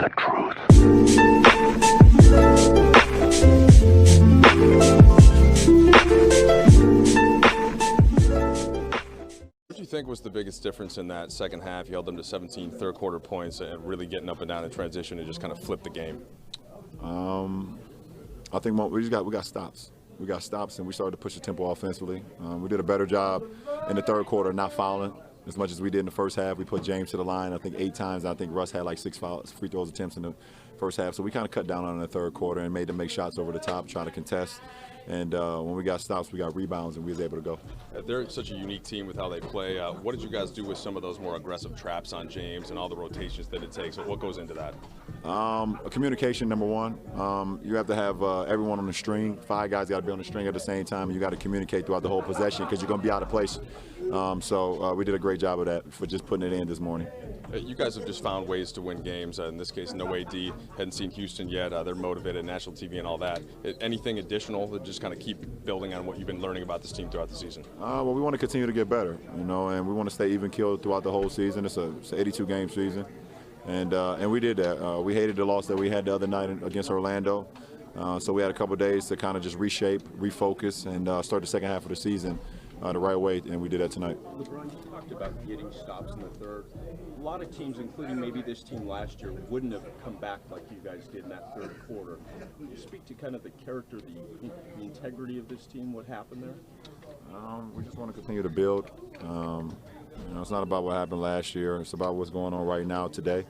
the truth. What do you think was the biggest difference in that second half? You held them to 17 third quarter points and really getting up and down in transition and just kind of flipped the game. I think we got stops. We got stops and we started to push the tempo offensively. We did a better job in the third quarter not fouling as much as we did in the first half. We put James to the line, I think 8 times. I think Russ had like 6 free throws attempts in the first half. So we kind of cut down on it in the third quarter and made them make shots over the top, try to contest. And when we got stops, we got rebounds, and we was able to go. They're such a unique team with how they play. What did you guys do with some of those more aggressive traps on James and all the rotations that it takes? What goes into that? Communication, number one. You have to have everyone on the string. 5 guys got to be on the string at the same time, and you got to communicate throughout the whole possession because you're going to be out of place. So we did a great job of that for just putting it in this morning. You guys have just found ways to win games. In this case, no AD. Hadn't seen Houston yet. They're motivated, national TV and all that. Anything additional to just kind of keep building on what you've been learning about this team throughout the season? Well, we want to continue to get better, and we want to stay even-keeled throughout the whole season. It's an 82-game season, and we did that. We hated the loss that we had the other night against Orlando, so we had a couple of days to kind of just reshape, refocus, and start the second half of the season the right way, and we did that tonight. LeBron, you talked about getting stops in the third. A lot of teams, including maybe this team last year, wouldn't have come back like you guys did in that third quarter. Can you speak to kind of the character, the integrity of this team, what happened there? We just want to continue to build. It's not about what happened last year. It's about what's going on right now, today.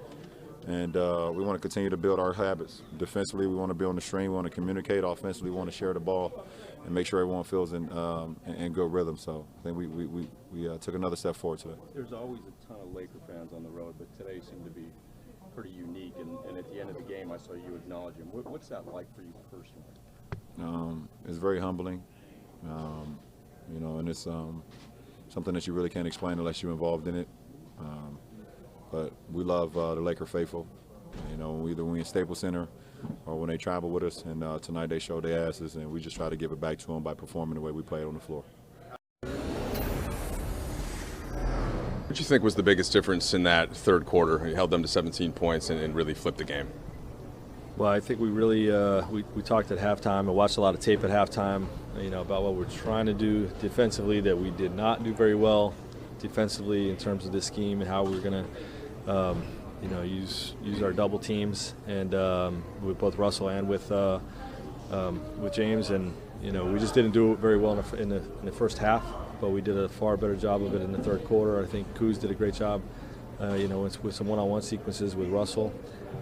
And we want to continue to build our habits. Defensively, we want to be on the string. We want to communicate. Offensively, we want to share the ball and make sure everyone feels in good rhythm. So I think we took another step forward today. There's always a ton of Laker fans on the road, but today seemed to be pretty unique. And at the end of the game, I saw you acknowledge him. What's that like for you personally? It's very humbling, and it's something that you really can't explain unless you're involved in it. But we love the Laker faithful, either we in Staples Center or when they travel with us. And tonight they showed their asses, and we just try to give it back to them by performing the way we played on the floor. What do you think was the biggest difference in that third quarter? You held them to 17 points and really flipped the game. Well, I think we really we talked at halftime and watched a lot of tape at halftime, about what we're trying to do defensively that we did not do very well defensively in terms of this scheme and how we're going to use our double teams and with both Russell and with James, and we just didn't do it very well in the first half, but we did a far better job of it in the third quarter. I think Kuz did a great job, with some one-on-one sequences with Russell,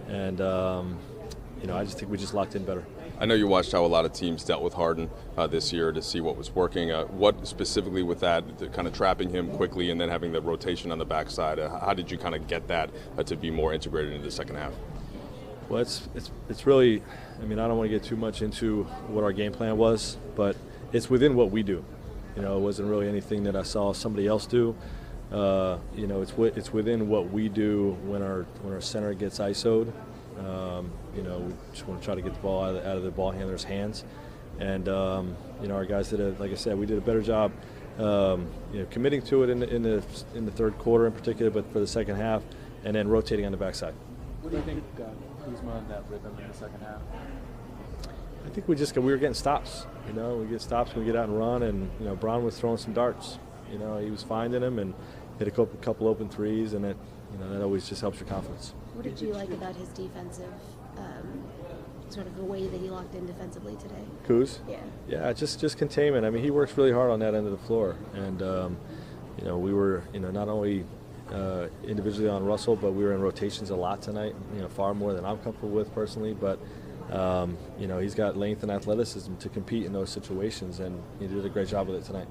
and I just think we just locked in better. I know you watched how a lot of teams dealt with Harden this year to see what was working. What specifically with that, kind of trapping him quickly and then having the rotation on the backside, how did you kind of get that to be more integrated into the second half? Well, it's really, I don't want to get too much into what our game plan was, but it's within what we do. It wasn't really anything that I saw somebody else do. It's within what we do when our center gets ISO'd. We just want to try to get the ball out of the ball handler's hands, and our guys did like I said, we did a better job, committing to it in the third quarter in particular, but for the second half, and then rotating on the backside. What do you think Kuzma on that rhythm in the second half? I think we were getting stops. We get stops when we get out and run, and Brown was throwing some darts. He was finding them and hit a couple open threes, and that always just helps your confidence. What did you like about his defensive, sort of the way that he locked in defensively today? Kuz? Yeah. Yeah, just containment. He works really hard on that end of the floor, and we were not only individually on Russell, but we were in rotations a lot tonight. Far more than I'm comfortable with personally, but he's got length and athleticism to compete in those situations, and he did a great job with it tonight.